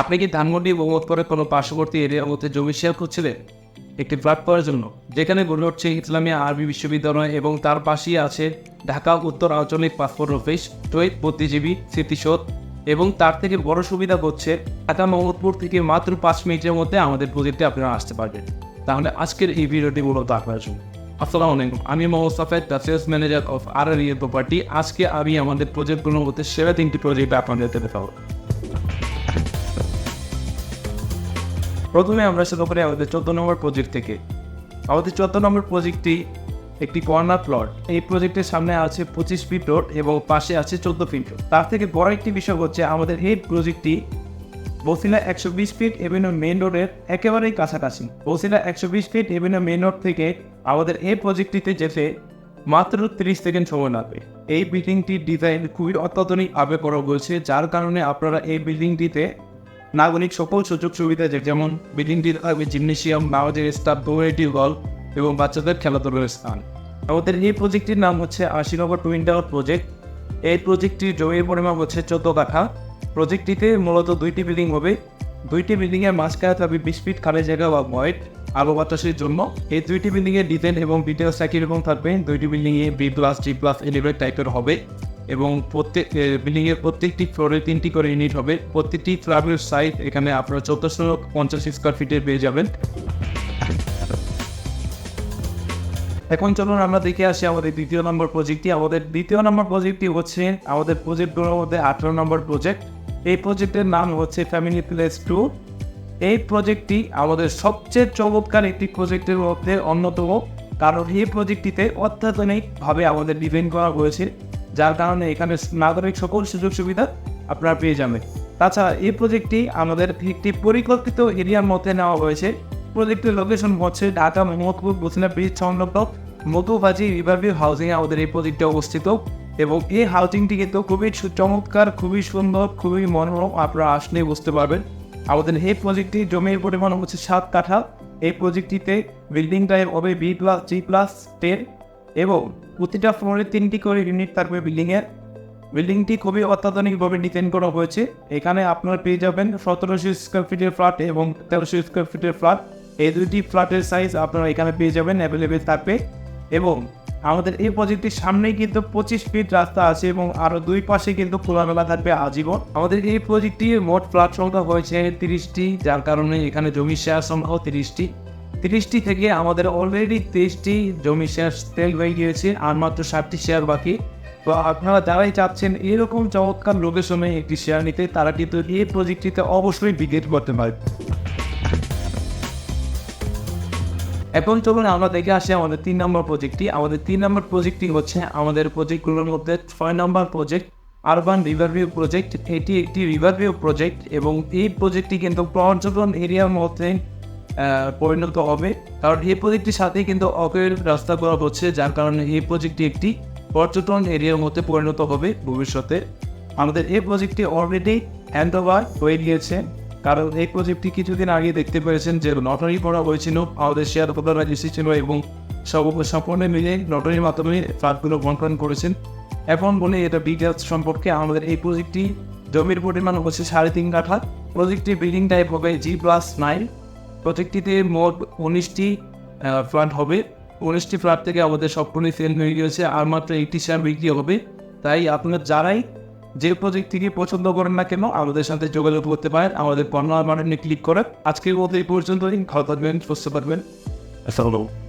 আপনি কি ধানমন্ডি মোহাম্মদপুরের কোনো পার্শ্ববর্তী এরিয়ার মধ্যে জমি শেয়ার করছিলেন একটি ফ্ল্যাট পাওয়ার জন্য, যেখানে গড়ে উঠছে ইসলামিয়া আরবি বিশ্ববিদ্যালয় এবং তার পাশেই আছে ঢাকা উত্তর আঞ্চলিক পাসপোর্ট অফিস, শহীদ বুদ্ধিজীবী স্মৃতিসৌধ এবং তার থেকে বড় সুবিধা হচ্ছে ঢাকা মোহাম্মদপুর থেকে মাত্র 5 মিনিটের মধ্যে আমাদের প্রজেক্টে আপনারা আসতে পারবেন। তাহলে আজকের এই ভিডিওটি মূলত আপনার জন্য। আসসালামু আলাইকুম, আমি Mohammad Safed, the sales manager of RREA property. আজকে আমি আমাদের প্রজেক্টগুলোর মধ্যে সেরা 3টি প্রজেক্ট আপনাদের দেখাবো। প্রথমে আমরা শুরু করি আমাদের 14 নম্বর প্রজেক্ট থেকে। আমাদের 14 নম্বর প্রজেক্টটি একটি কর্নার প্লট। এই প্রজেক্টের সামনে আছে 25 ফিট রোড এবং পাশে আছে 14 ফিট রোড। তার থেকে বড় একটি বিষয় হচ্ছে আমাদের এই প্রজেক্টটি বসিলা 120 ফিট এভিনিউ মেইন রোডের একেবারেই কাছাকাছি। Basila 120 feet avenue main road থেকে আমাদের এই প্রজেক্টটিতে যেতে মাত্র 30 সেকেন্ড সময় লাগবে। এই বিল্ডিংটির ডিজাইন খুবই অত্যাধুনিকভাবে করা হয়েছে, যার কারণে আপনারা এই বিল্ডিংটিতে নাগরিক সকল সুযোগ সুবিধা যেমন বিল্ডিংটিতে থাকবে জিমনেশিয়াম, নামাজের স্টাফ, কমিউনিটি হল এবং বাচ্চাদের খেলাধুলার স্থান। আমাদের এই প্রজেক্টটির নাম হচ্ছে 80 নম্বর টুইন টাওয়ার প্রজেক্ট। এই প্রজেক্টটির জমির পরিমাণ হচ্ছে 14 কাঠা। প্রজেক্টটিতে মূলত 2টি বিল্ডিং হবে। 2টি বিল্ডিংয়ের মাঝখানে থাকবে 20 ফিট খালি জায়গা বা ভয়েড আলো বাতাসের জন্য। এই 2টি বিল্ডিংয়ের ডিজাইন এবং ডিটেলস একই রকম থাকবে। 2টি বিল্ডিংয়ে B+, G+ এলিভেট টাইপের হবে এবং প্রত্যেক বিল্ডিংয়ের প্রত্যেকটি ফ্লোরে 3টি করে ইউনিট হবে। প্রত্যেকটি ফ্ল্যাটের সাইজ এখানে আপনারা 1450 স্কোয়ার ফিটের পেয়ে যাবেন। এখন চলুন আমরা দেখে আসি আমাদের 2য় নম্বর প্রজেক্টটি। আমাদের 2য় নম্বর প্রজেক্টটি হচ্ছে আমাদের প্রজেক্টগুলোর মধ্যে 18 নম্বর প্রজেক্ট। এই প্রজেক্টের নাম হচ্ছে ফ্যামিলি প্লেস 2। এই প্রজেক্টটি আমাদের সবচেয়ে চমৎকার একটি প্রজেক্টের মধ্যে অন্যতম, কারণ এই প্রজেক্টটিতে অত্যাধুনিকভাবে আমাদের ডিজাইন করা হয়েছে, যার কারণে এখানে নাগরিক সকল সুযোগ সুবিধা আপনারা পেয়ে যাবেন। তাছাড়া এই প্রজেক্টটি আমাদের একটি পরিকল্পিত এরিয়ার মধ্যে নেওয়া হয়েছে। প্রজেক্টের লোকেশন হচ্ছে ঢাকা মোহাম্মদপুর বসিলা ব্রিজ সংলগ্ন মধুবাজি রিভারভিউ হাউজিংয়ে আমাদের এই প্রজেক্টটি অবস্থিত এবং এই হাউজিংটি কিন্তু খুবই চমৎকার, খুবই সুন্দর, খুবই মনোরম। আপনারা আসলে বুঝতে পারবেন। আমাদের এই প্রজেক্টটি জমির পরিমাণ হচ্ছে 7 কাঠা। এই প্রজেক্টটিতে বিল্ডিং টাইপ হবে B+, G+10 এবং প্রতিটা ফ্লোরে 3টি করে ইউনিট থাকবে বিল্ডিংটি খুবই অত্যাধুনিকভাবে ডিজাইন করা হয়েছে। এখানে আপনারা পেয়ে যাবেন 1700 স্কোয়ার ফিটের ফ্ল্যাট এবং 1300 স্কোয়ার ফিটের ফ্ল্যাট। এই 2টি ফ্ল্যাটের সাইজ আপনারা এখানে পেয়ে যাবেন, অ্যাভেলেবেল থাকবে। এবং আমাদের এই প্রজেক্টটির সামনেই কিন্তু 25 ফিট রাস্তা আছে এবং আরও 2 পাশে কিন্তু খোলামেলা থাকবে আজীবন। আমাদের এই প্রজেক্টটির মোট ফ্ল্যাট সংখ্যা হয়েছে 30টি, যার কারণে এখানে জমি শেয়ার সংখ্যাও 30টি থেকে আমাদের অলরেডি 23টি জমি শেয়ার সেল হয়ে গিয়েছে, আর মাত্র 7টি শেয়ার বাকি। তো আপনারা যারাই চাচ্ছেন এরকম চমৎকার লোকেশনে একটি শেয়ার নিতে, তারা কিন্তু এই প্রজেক্টটিতে অবশ্যই ভিজিট করতে পারবে। এখন চলুন আমরা দেখে আসি আমাদের 3 নম্বর প্রজেক্টটি। আমাদের 3 নম্বর প্রজেক্টটি হচ্ছে আমাদের প্রজেক্টগুলোর মধ্যে 6 নম্বর প্রজেক্ট, আরবান রিভারভিউ প্রজেক্ট। এটি একটি রিভারভিউ প্রজেক্ট এবং এই প্রজেক্টটি কিন্তু পর্যটন এরিয়ার মধ্যে পরিণত হবে, কারণ এই প্রজেক্টটির সাথে কিন্তু অকের রাস্তা করা হচ্ছে, যার কারণে এই প্রজেক্টটি একটি পর্যটন এরিয়ার মধ্যে পরিণত হবে ভবিষ্যতে। আমাদের এই প্রজেক্টটি অলরেডি হ্যান্ড ওভার হয়ে গিয়েছে, কারণ এই প্রজেক্টটি কিছুদিন আগে দেখতে পেয়েছেন যে নটারি করা হয়েছিল, আমাদের শেয়ার হোল্ডাররা এসেছিল এবং সকলে মিলে নটারির মাধ্যমে ফ্ল্যাটগুলো বন্টন করেছেন। এখন বলে এটা ডিটেলস সম্পর্কে। আমাদের এই প্রজেক্টটি জমির পরিমাণ হচ্ছে 3.5 কাঠা। প্রজেক্টটি বিল্ডিং টাইপ হবে G+9। প্রজেক্টটিতে মোট 19টি ফ্ল্যাট হবে। 19টি ফ্ল্যাট থেকে আমাদের সবগুলোই সেল হয়ে গিয়েছে, আর মাত্র 1টি শেয়ার বিক্রি হবে। তাই আপনারা যারাই যে প্রজেক্টটিকে পছন্দ করেন না কেন আমাদের সাথে যোগাযোগ করতে পারেন আমাদের কর্নার বাটনে ক্লিক করে। আজকের মতো এই পর্যন্তই। ভালো থাকবেন, সুস্থ থাকবেন। আসসালামু আলাইকুম।